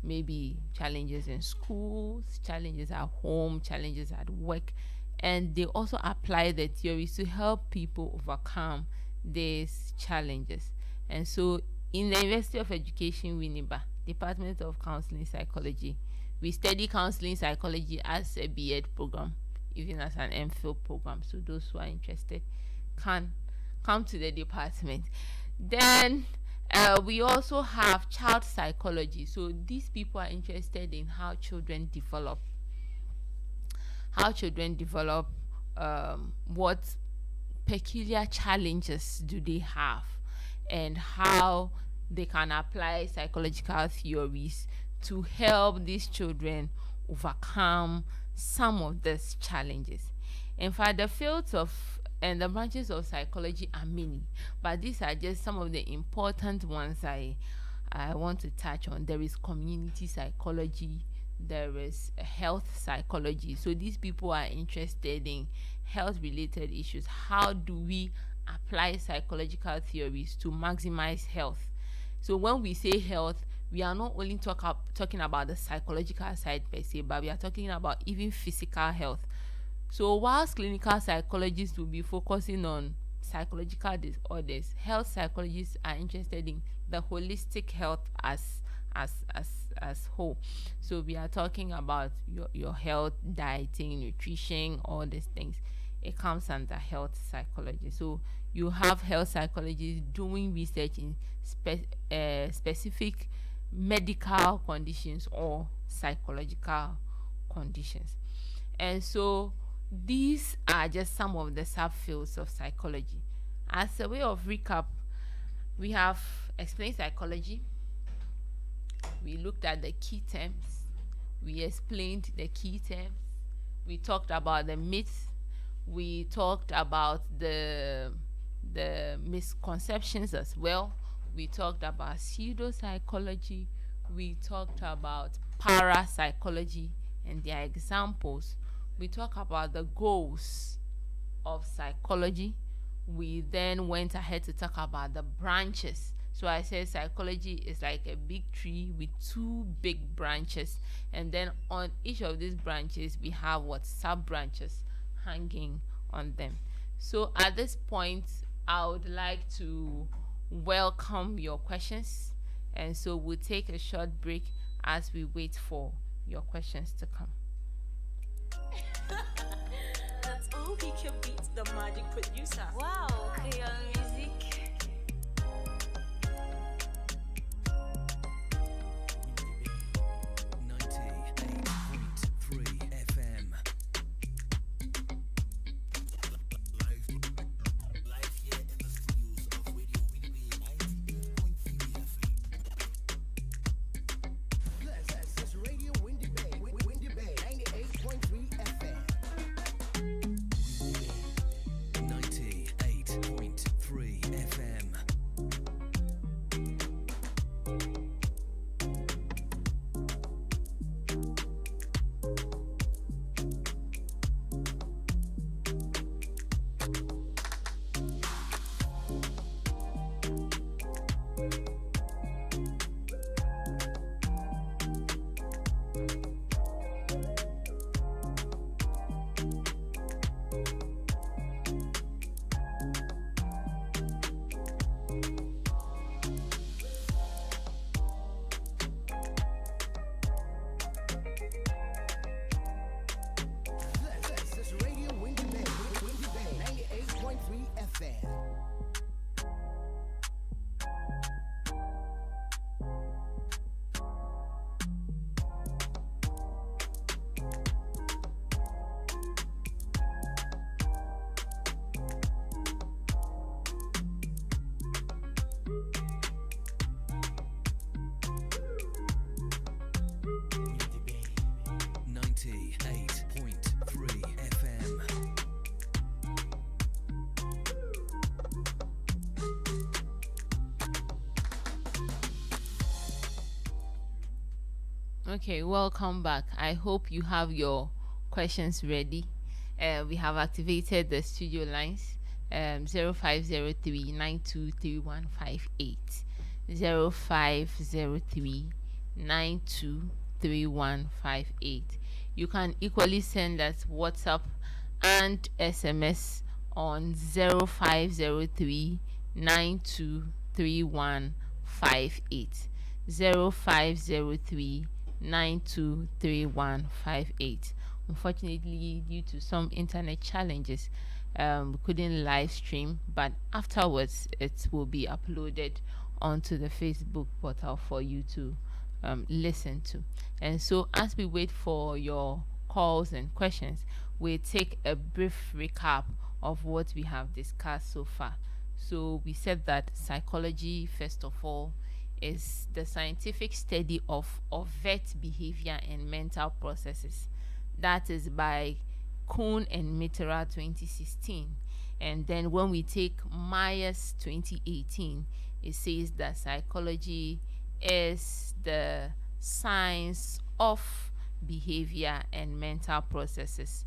Maybe challenges in schools, challenges at home, challenges at work, and they also apply the theories to help people overcome these challenges. And so in the University of Education, WINNEBA, Department of Counseling Psychology, we study counseling psychology as a B.Ed program, even as an MPhil program. So those who are interested can come to the department. Then we also have child psychology. So these people are interested in how children develop. What peculiar challenges do they have, and how they can apply psychological theories to help these children overcome some of these challenges. In fact, the fields of and the branches of psychology are many, but these are just some of the important ones I want to touch on. There is community psychology, there is health psychology. So these people are interested in health related issues. How do we apply psychological theories to maximize health? So when we say health, we are not only talking about the psychological side per se, but we are talking about even physical health. So whilst clinical psychologists will be focusing on psychological disorders, health psychologists are interested in the holistic health as whole. So we are talking about your health, dieting, nutrition, all these things. It comes under health psychology. So you have health psychologists doing research in specific medical conditions or psychological conditions. And so these are just some of the subfields of psychology. As a way of recap, we have explained psychology, we looked at the key terms, we explained the key terms, we talked about the myths, We talked about the misconceptions as well. We talked about pseudo-psychology. We talked about parapsychology and their examples. We talked about the goals of psychology. We then went ahead to talk about the branches. So I said psychology is like a big tree with two big branches, and then on each of these branches we have what sub branches hanging on them. So at this point, I would like to welcome your questions, and so we'll take a short break as we wait for your questions to come. That's OPK Beats, the magic producer. Wow, KL music. Okay, welcome back. I hope you have your questions ready. We have activated the studio lines 0503 923158, 0503 You can equally send us WhatsApp and SMS on 0503 923158, 0503 923158. Unfortunately, due to some internet challenges, we couldn't live stream, but afterwards it will be uploaded onto the Facebook portal for you to listen to. And so as we wait for your calls and questions, we'll take a brief recap of what we have discussed so far. So we said that psychology, first of all, is the scientific study of overt behavior and mental processes. That is by Kuhn and Mitterrand 2016. And then when we take Myers 2018, it says that psychology is the science of behavior and mental processes.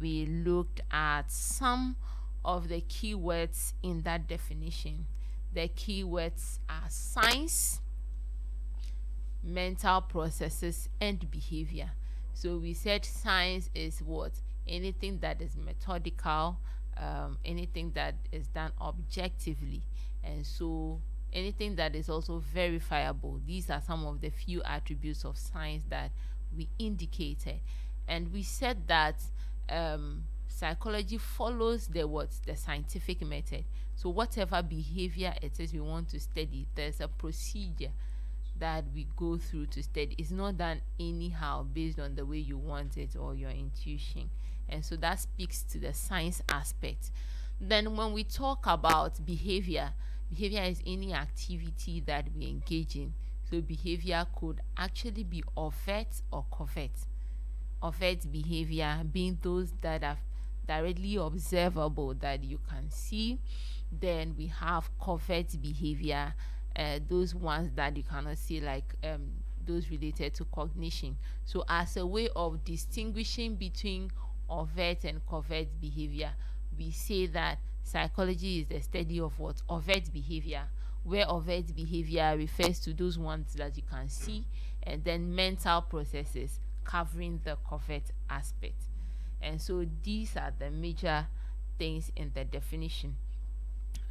We looked at some of the keywords in that definition. The keywords are science, mental processes, and behavior. So we said science is what? Anything that is methodical, anything that is done objectively, and so anything that is also verifiable. These are some of the few attributes of science that we indicated. And we said that psychology follows the scientific method. So whatever behavior it is we want to study, there's a procedure that we go through to study. It's not done anyhow based on the way you want it or your intuition. And so that speaks to the science aspect. Then when we talk about behavior is any activity that we engage in. So behavior could actually be overt or covert. Overt behavior being those that directly observable that you can see. Then we have covert behavior, those ones that you cannot see, like those related to cognition. So as a way of distinguishing between overt and covert behavior, we say that psychology is the study of what? Overt behavior, where overt behavior refers to those ones that you can see, and then mental processes covering the covert aspect. And so these are the major things in the definition.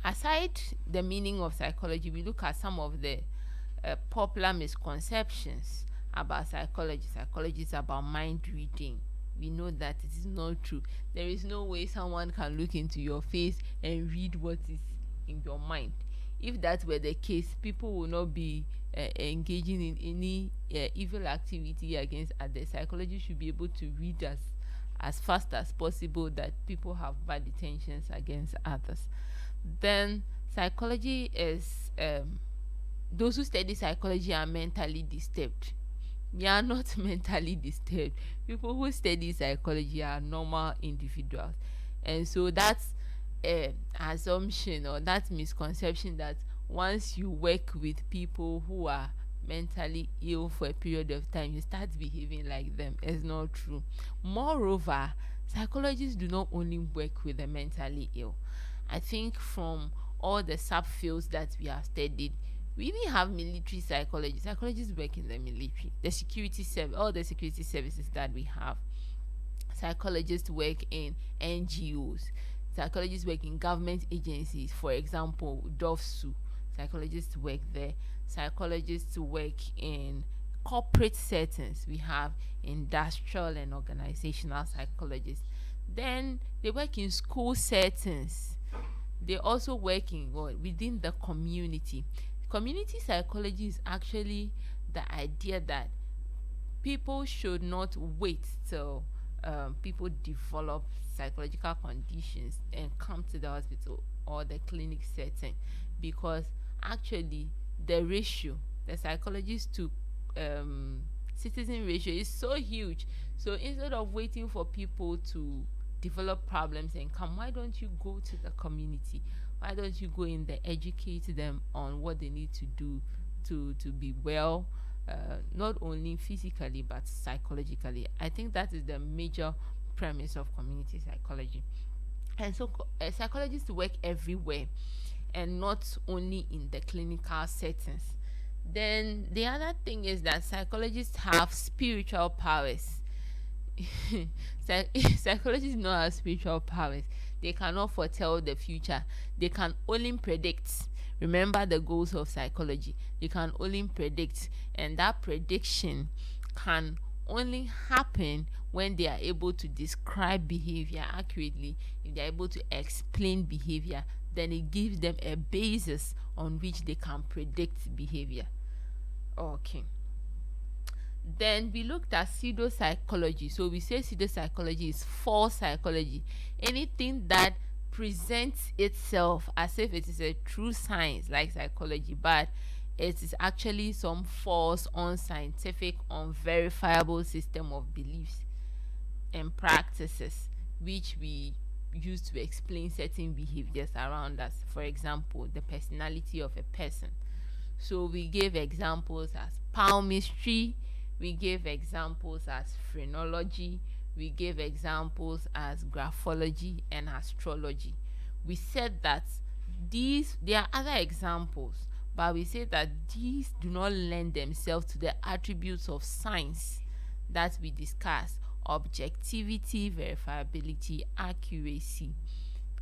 Aside the meaning of psychology, we look at some of the popular misconceptions about psychology. Psychology is about mind reading. We know that it is not true. There is no way someone can look into your face and read what is in your mind. If that were the case, people will not be engaging in any evil activity against others. Psychology should be able to read as fast as possible that people have bad intentions against others. Then psychology is those who study psychology are mentally disturbed. We are not mentally disturbed. People who study psychology are normal individuals. And so that's assumption or that misconception that once you work with people who are mentally ill for a period of time, you start behaving like them. It's not true. Moreover, psychologists do not only work with the mentally ill. I think from all the subfields that we have studied, we even have military psychology. Psychologists work in the military, the security service, all the security services that we have. Psychologists work in NGOs. Psychologists work in government agencies. For example, DOFSU. Psychologists work there. Psychologists work in corporate settings. We have industrial and organizational psychologists. Then they work in school settings. They also work in within the community. Community psychology is actually the idea that people should not wait till people develop psychological conditions and come to the hospital or the clinic setting, because actually the psychologist to citizen ratio is so huge. So instead of waiting for people to develop problems and come, why don't you go to the community? Why don't you go in there, educate them on what they need to do to be well, not only physically but psychologically. I think that is the major premise of community psychology. And so psychologists work everywhere and not only in the clinical settings. Then the other thing is that psychologists have spiritual powers. Psychologists don't have spiritual powers. They cannot foretell the future. They can only predict. Remember the goals of psychology. They can only predict, and that prediction can only happen when they are able to describe behavior accurately. If they are able to explain behavior, then it gives them a basis on which they can predict behavior. Okay. Then we looked at pseudo-psychology. So we say pseudo-psychology is false psychology. Anything that presents itself as if it is a true science like psychology, but it is actually some false, unscientific, unverifiable system of beliefs and practices which we use to explain certain behaviors around us. For example, the personality of a person. So we gave examples as palmistry, we gave examples as phrenology, we gave examples as graphology and astrology. We said that there are other examples, but we say that these do not lend themselves to the attributes of science that we discussed: objectivity, verifiability, accuracy,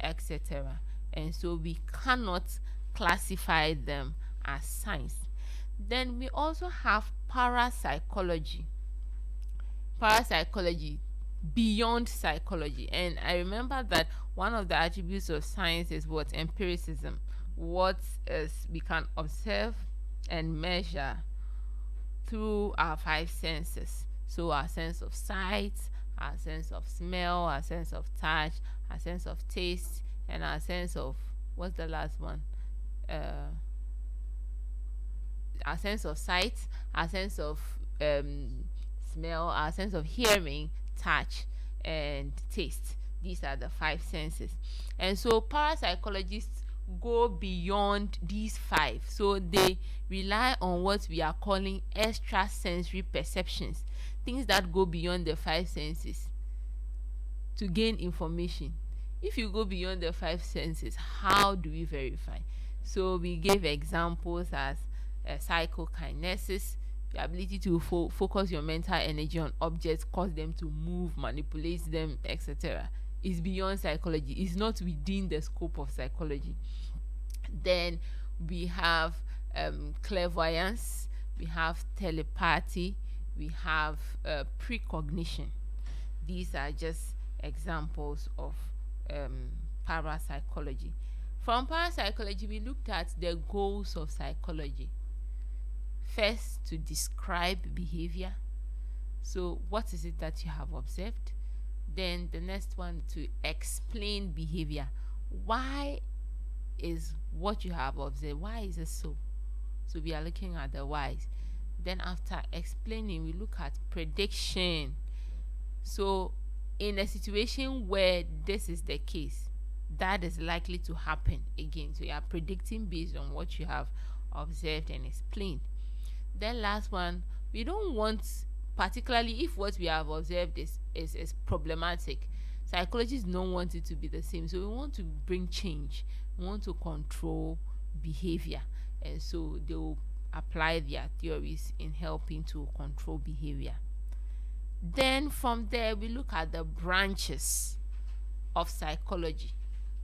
etc. And so we cannot classify them as science. Then we also have parapsychology beyond psychology. And I remember that one of the attributes of science is what? Empiricism. What is we can observe and measure through our five senses. So our sense of sight, our sense of smell, our sense of touch, our sense of taste, and our sense of, what's the last one? Our sense of sight, our sense of smell, our sense of hearing, touch, and taste. These are the five senses. And so parapsychologists go beyond these five. So they rely on what we are calling extrasensory perceptions, things that go beyond the five senses to gain information. If you go beyond the five senses, how do we verify? So we gave examples as psychokinesis, the ability to focus your mental energy on objects, cause them to move, manipulate them, etc. Is beyond psychology. It's not within the scope of psychology. Then we have clairvoyance, we have telepathy, we have precognition. These are just examples of parapsychology. From parapsychology, we looked at the goals of psychology. First, to describe behavior. So what is it that you have observed? Then the next one, to explain behavior. Why is what you have observed, why is it so? So we are looking at the whys. Then after explaining, we look at prediction. So in a situation where this is the case, that is likely to happen again. So you are predicting based on what you have observed and explained. Then last one, we don't want, particularly if what we have observed is problematic, psychologists don't want it to be the same. So we want to bring change, we want to control behavior, and so they will apply their theories in helping to control behavior. Then from there, we look at the branches of psychology.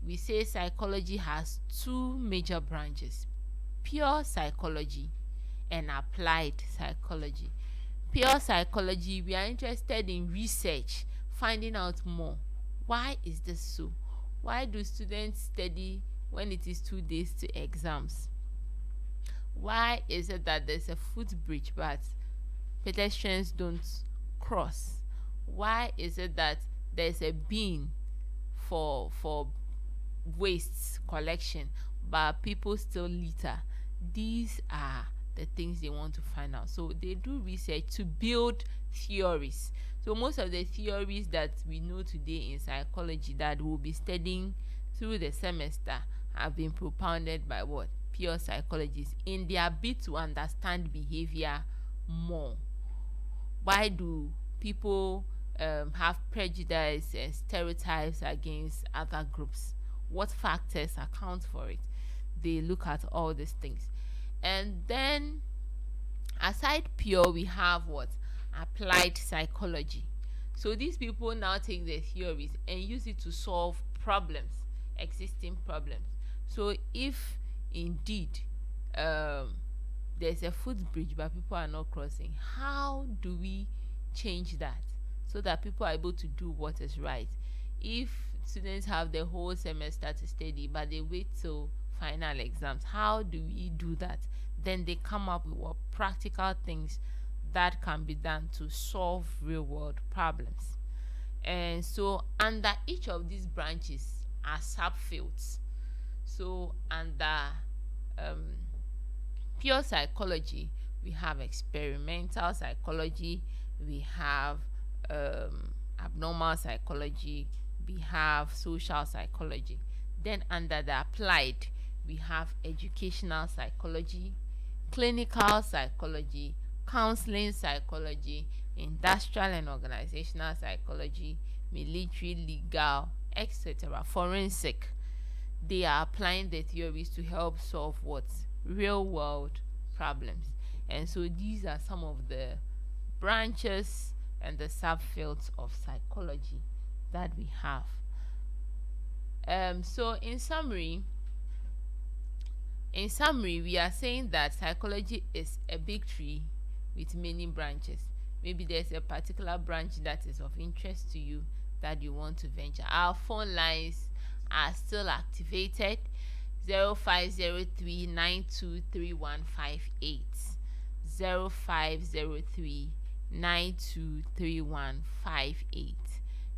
We say psychology has two major branches: pure psychology and applied psychology. Pure psychology, we are interested in research, finding out more. Why is this so? Why do students study when it is 2 days to exams? Why is it that there's a footbridge but pedestrians don't cross? Why is it that there's a bin for waste collection but people still litter? These are the things they want to find out. So they do research to build theories. So most of the theories that we know today in psychology that we'll be studying through the semester have been propounded by what? Pure psychologists, in their bid to understand behavior more. Why do people have prejudice and stereotypes against other groups? What factors account for it? They look at all these things. And then aside pure, we have what? Applied psychology. So these people now take their theories and use it to solve problems, existing problems. So if indeed there's a footbridge but people are not crossing, how do we change that so that people are able to do what is right? If students have the whole semester to study but they wait till final exams, how do we do that? Then they come up with what practical things that can be done to solve real world problems. And so under each of these branches are subfields. So under pure psychology, we have experimental psychology, we have abnormal psychology, we have social psychology. Then under the applied, we have educational psychology, clinical psychology, counseling psychology, industrial and organizational psychology, military, legal, etc., forensic. They are applying the theories to help solve what? Real world problems. And so these are some of the branches and the subfields of psychology that we have. So in summary, we are saying that psychology is a big tree with many branches. Maybe there's a particular branch that is of interest to you that you want to venture. Our phone lines are still activated: 0503-923158, 0503-923158.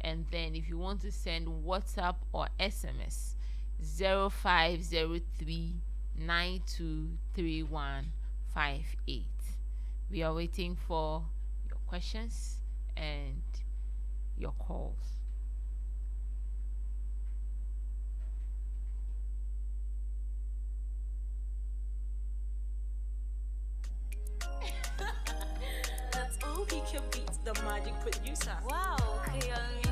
And then if you want to send WhatsApp or SMS, 0503-923158. We are waiting for your questions and your calls. the magic producer. Wow, KL Music.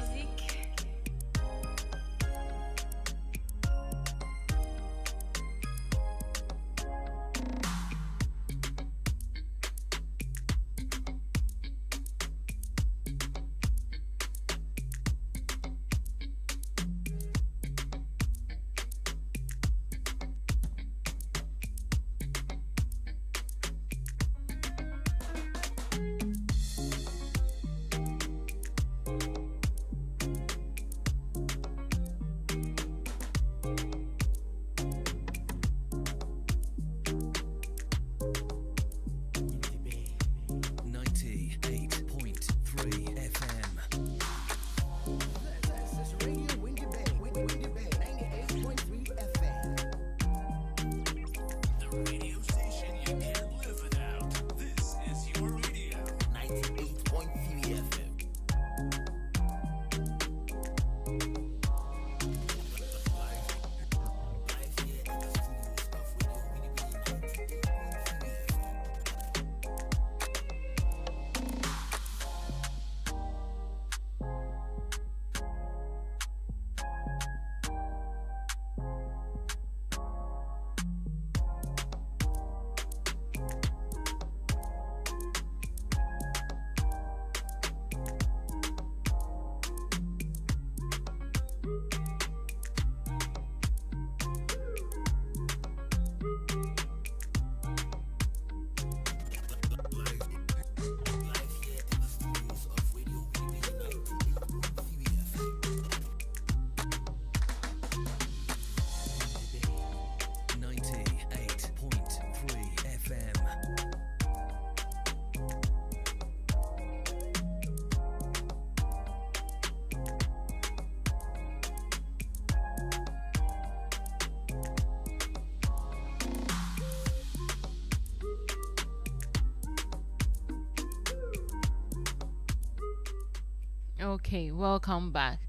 Okay, welcome back.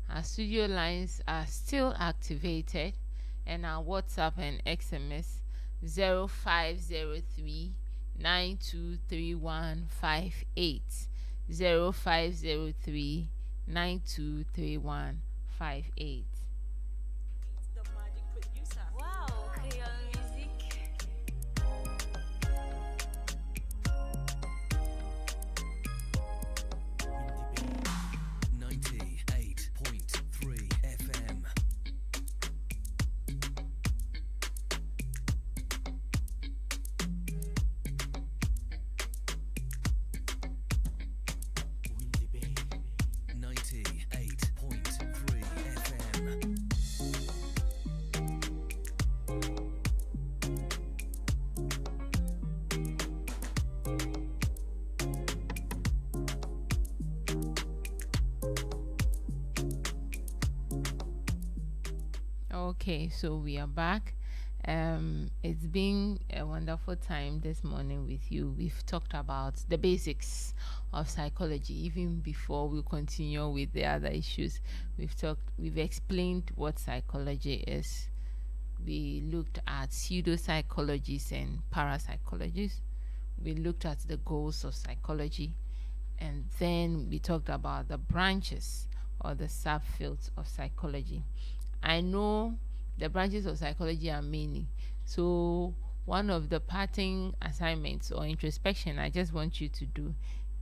Our studio lines are still activated, and our WhatsApp and XMS 0503 923158 0503 923158. The magic producer. Wow, KL Music. Okay, so we are back. It's been a wonderful time this morning with you. We've talked about the basics of psychology. Even before we continue with the other issues, we've explained what psychology is. We looked at pseudo-psychologists and parapsychologists. We looked at the goals of psychology, and then we talked about the branches or the subfields of psychology. I know the branches of psychology are many, so one of the parting assignments or introspection I just want you to do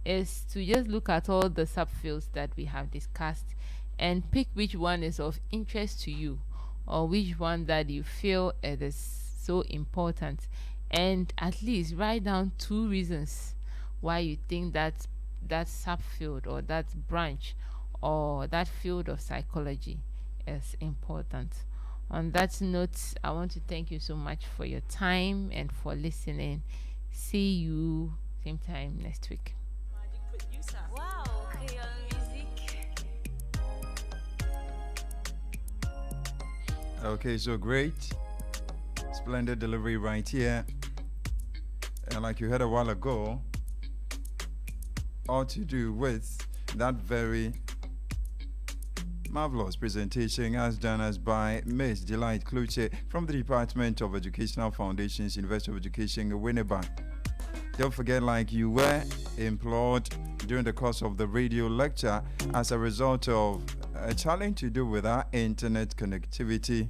is to just look at all the subfields that we have discussed and pick which one is of interest to you, or which one that you feel it is so important, and at least write down 2 reasons why you think that subfield or that branch or that field of psychology is important. On that note, I want to thank you so much for your time and for listening. See you same time next week. Magic producer. Wow, KL Music. Okay, so great. Splendid delivery right here. And like you heard a while ago, all to do with that very marvelous presentation as done as by Ms. Delight KLUTSEY from the Department of Educational Foundations, University of Education, WINNEBA. Don't forget, like you were employed during the course of the radio lecture as a result of a challenge to do with our internet connectivity.